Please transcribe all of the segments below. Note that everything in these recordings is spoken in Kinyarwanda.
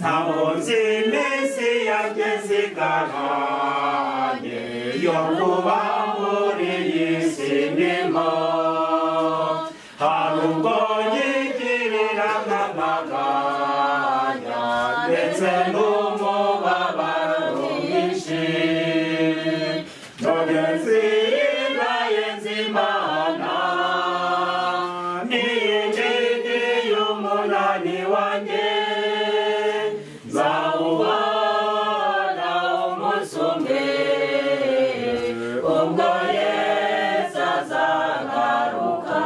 Ntabwo nzi iminsi yanjye nsigara yo kuba muri iyi si ndimo hari ubwo nyigirira nk'amaganya ndetse n'umubabaro mwinshi none nzimbaye nzimana n'iyindi y'umunani wanjye nzawubona umunsi umwe ubwo Yesu azagaruka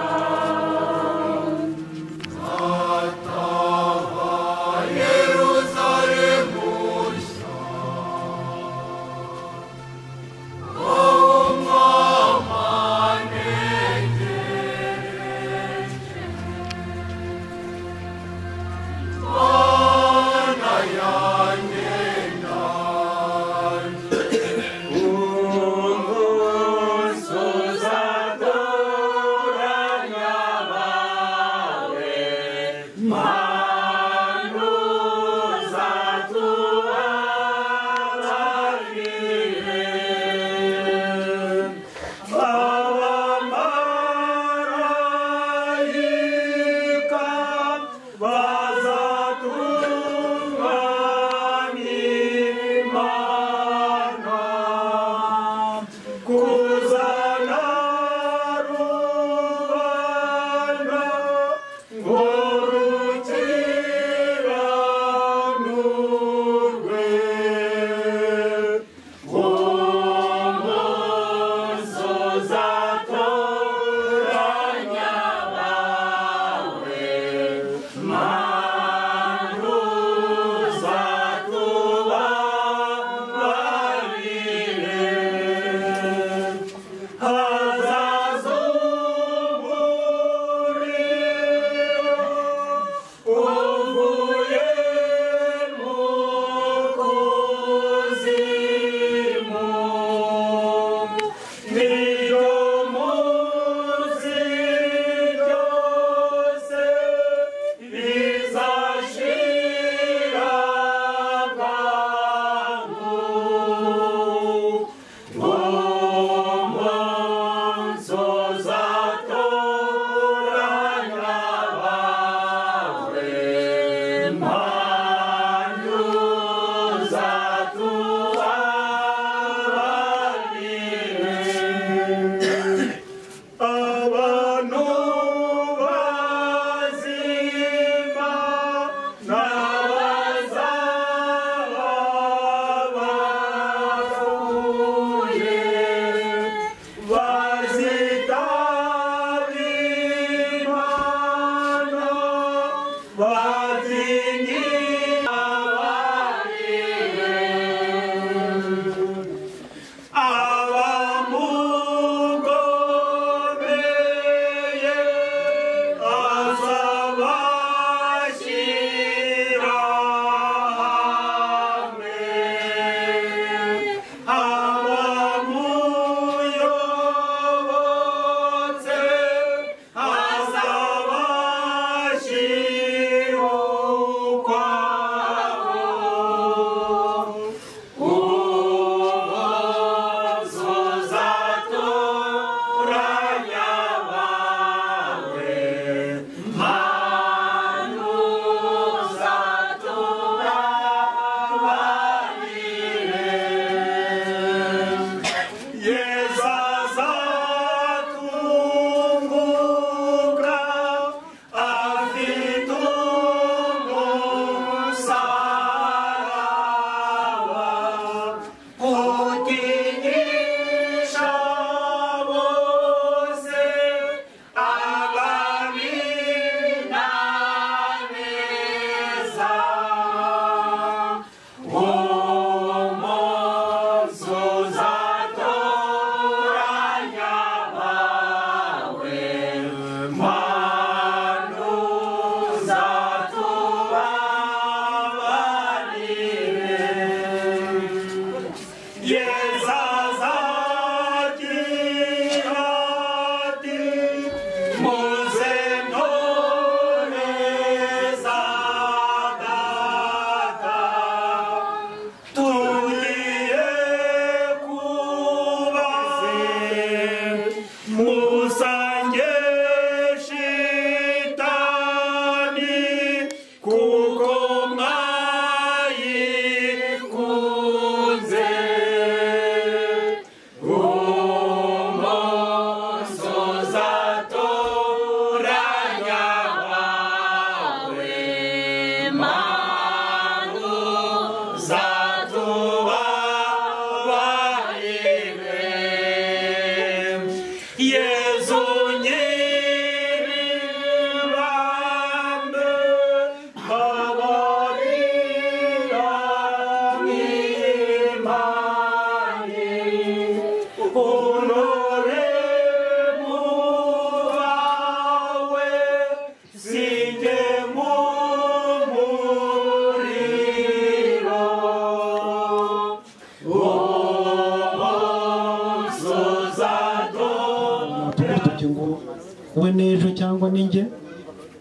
we n'ejo cyangwa ninjye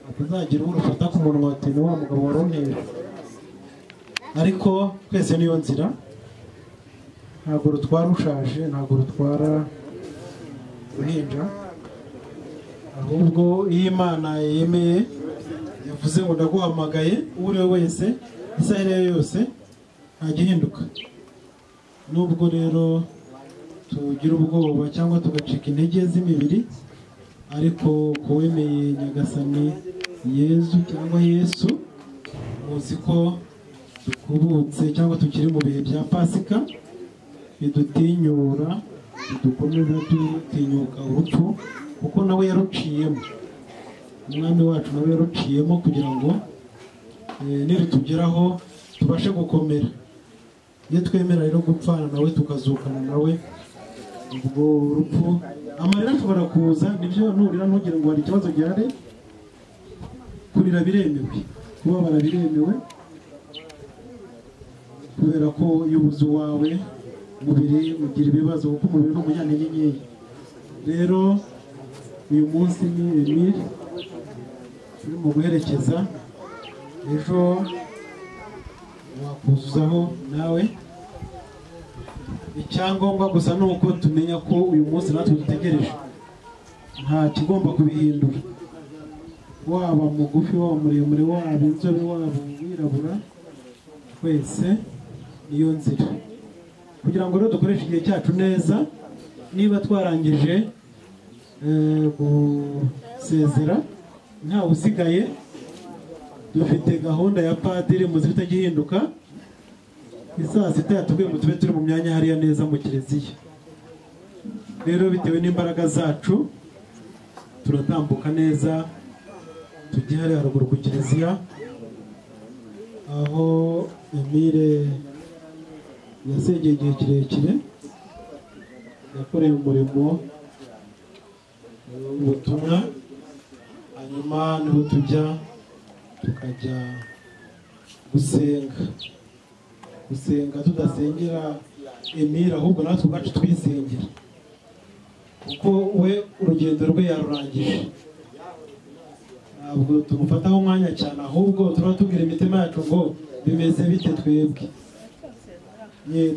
atazagira urufata ku munwa ati ni wa mugabo warontera. Ariko twese niyo nzira, ntabwo rutwara ushaje, ntabwo rutwara uruhinja, ahubwo iyo Imana yemeye yavuze ngo ndaguhamagaye uri we wese isaha iyo yose ntagihinduka. Nubwo rero tugira ubwoba cyangwa tugacika intege z'imibiri, ariko kuwemeye Nyagasani Yezu cyangwa Yesu, muzi ko dukubutse cyangwa tukiri mu bihe bya Pasika, bidutinyura, bidukomeza dutinyuka urupfu, kuko nawe yaruciyemo. Umwami wacu nawe yaruciyemo kugira ngo nirutugeraho tubashe gukomera. Iyo twemera rero gupfana nawe tukazukana nawe, ubwo urupfu amarira ashobora kuza, nibyo nurira ntugire ngo hari ikibazo gihari. Kurira biremewe, kubabara biremewe, kubera ko iyo ubuze uwawe umubiri ugira ibibazo, kuko umubiri ni umunyantege nkeya. Rero uyu munsi ni Emile turi mu guherekeza, ejo wakuzuzaho nawe. Icyangombwa gusa ni uko tumenya ko uyu munsi natwe dutegereje, nta kigomba kubihindura. Waba mugufi, waba muremure, waba inzobe, waba wirabura, twese niyo nzira. Kugira ngo rero dukoreshe igihe cyacu neza, niba twarangije gusezera ntawe usigaye, dufite gahunda ya padiri muzi bitagihinduka. Isaa sita yatubwiye ngo tube turi mu myanya hariya neza mu kiliziya. Rero bitewe n'imbaraga zacu turatambuka neza, tujye hariya haruguru ku kiliziya, aho Emile yasengeye igihe kirekire, yakoreye umurimo w'ubutumwa. Hanyuma niho tujya tukajya gusenga tudasengera Emile, ahubwo natwe ubwacu twisengera, kuko we urugendo rwe yarurangije. Ntabwo tumufataho umwanya cyane, ahubwo turaba tubwira imitima yacu ngo bimeze bite twebwe.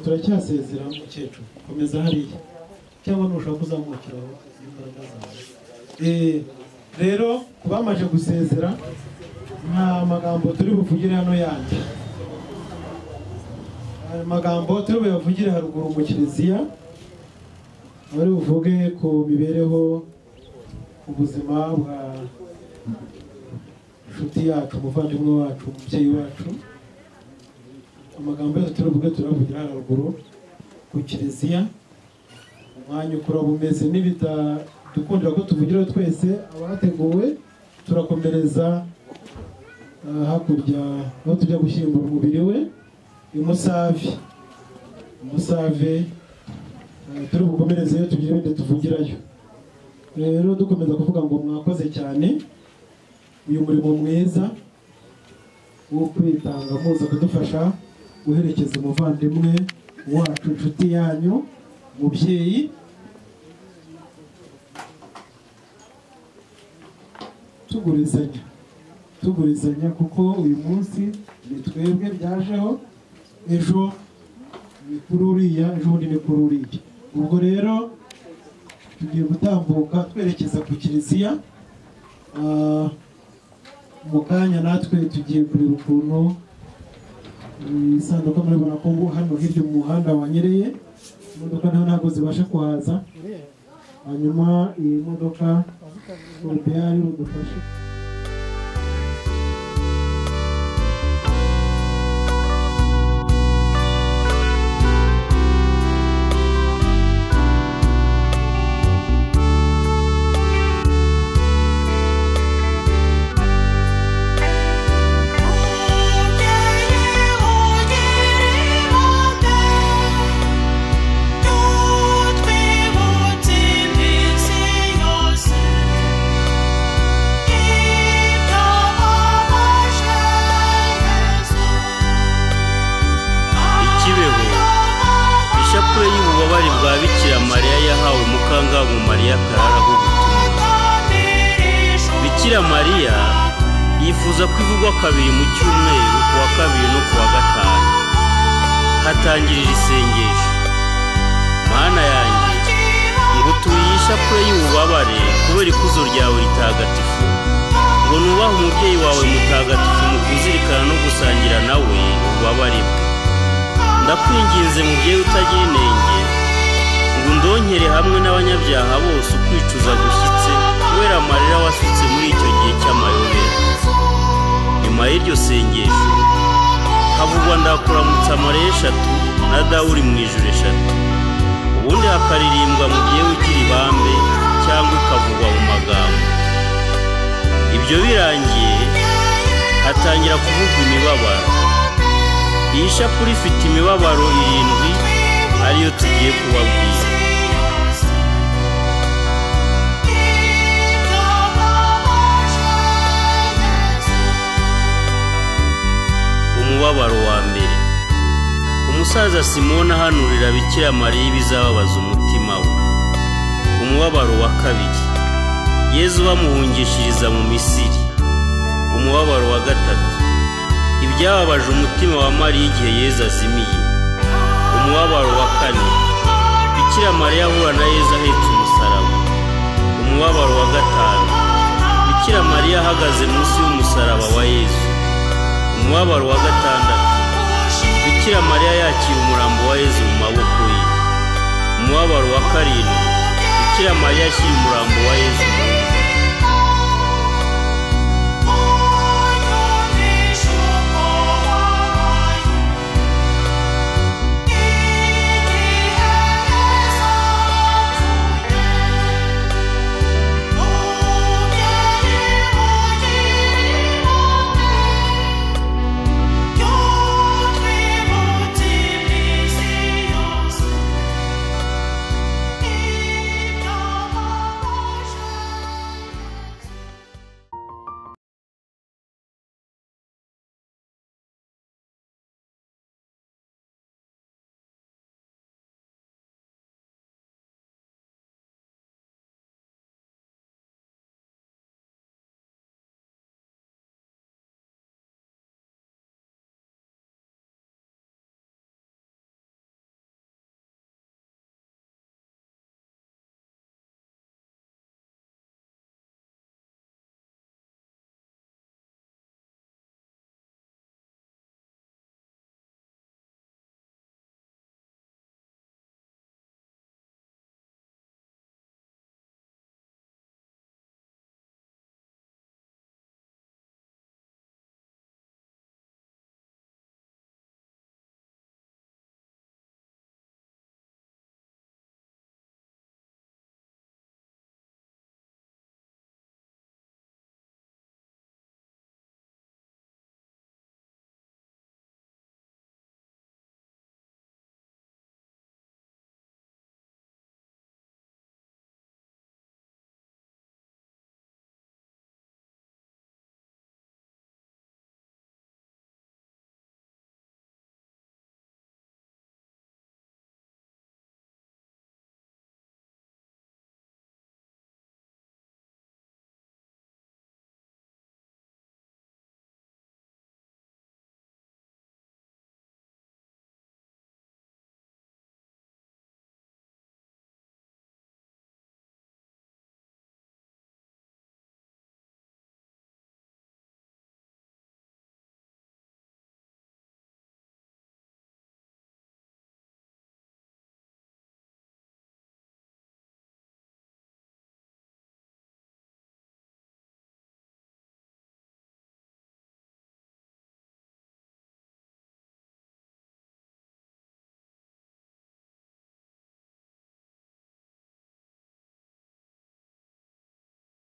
Turacyasezera mukecuru, komeza hariya cyangwa nushaka kuzamukiraho imbaraga zawe. Rero kubamaje gusezera, nta magambo turi buvugire hano yandi. Amagambo turi buyavugire haruguru mu kiliziya, bari buvuge ku mibereho, ubuzima bwa inshuti yacu, umuvandimwe wacu, umubyeyi wacu. Amagambo yose turi buvuge turavugira haruguru ku kiliziya. Umwanya ukura bumeze n'ibitadukundira ko tuvugira twese abateguwe, turakomereza hakurya aho tujya gushyingura umubiri we Umusave. Turi bukomereze iyo tugira ibindi tuvugirayo. Rero dukomeza kuvuga ngo mwakoze cyane uyu murimo mwiza wo kwitanga, muza kudufasha guherekeza umuvandimwe wacu, inshuti yanyu, umubyeyi. Tugurizanya kuko uyu munsi ni twebwe byajeho, ejo ni kuri uriya, ejo bundi ni kuri uriya. Ubwo rero tugiye gutambuka twerekeza ku kiliziya. Mu kanya natwe tugiye kureba ukuntu isanduka murabona ko hano hirya umuhanda wanyereye, imodoka naho ntabwo zibasha kuhaza. Hanyuma iyi modoka urupeyari rudufashe. Bikira Mariya yahawe Mukangabu Mariya Karara ho gutumwa. Bikira Mariya yifuza ko ivugwa kabiri mu cyumweru, ku wa kabiri no ku wa gatanu. Hatangirira isengesho. Mana yanjye, ngutuye ishapule y'ububabare kubera ikuzo ryawe ritagatifu, ngo nubahe umubyeyi wawe mutagatifu mu kuzirikana no gusangira nawe ububabare bwe. Ndakwinginze mubyeyi utagira inenge, ngo undonkere hamwe n'abanyabyaha bose ukwicuza gushyitse kubera amarira wasutse muri icyo gihe cy'amayobera. Nyuma y'iryo sengesho havugwa ndakuramutsa Mariya eshatu na dawe uri mu ijuru eshatu. Ubundi hakaririmbwa mubyeyi ugira ibambe cyangwa ikavugwa mu magambo. Ibyo birangiye hatangira kuvugwa imibabaro. Iyi shapule ifite imibabaro 7 ariyo tugiye kubabwira. Umubabaro wa mbere. Umusaza Simoni ahanurira Bikira Mariya ibizababaza umutima we. Umubabaro wa kabiri. Yezu bamuhungishiriza mu Misiri. Umubabaro wa gatatu. Ibyababaje umutima wa Mariya igihe Yezu azimiye. Umubabaro wa kane. Bikira Mariya ahura na Yezu ahetse umusaraba. Umubabaro wa gatanu. Bikira Mariya ahagaze munsi y'umusaraba wa Yezu. Umubabaro wa gatandatu. Bikira Mariya yakira umurambo wa Yezu mu maboko ye. Umubabaro wa karindwi. Bikira Mariya ashyira umurambo wa Yezu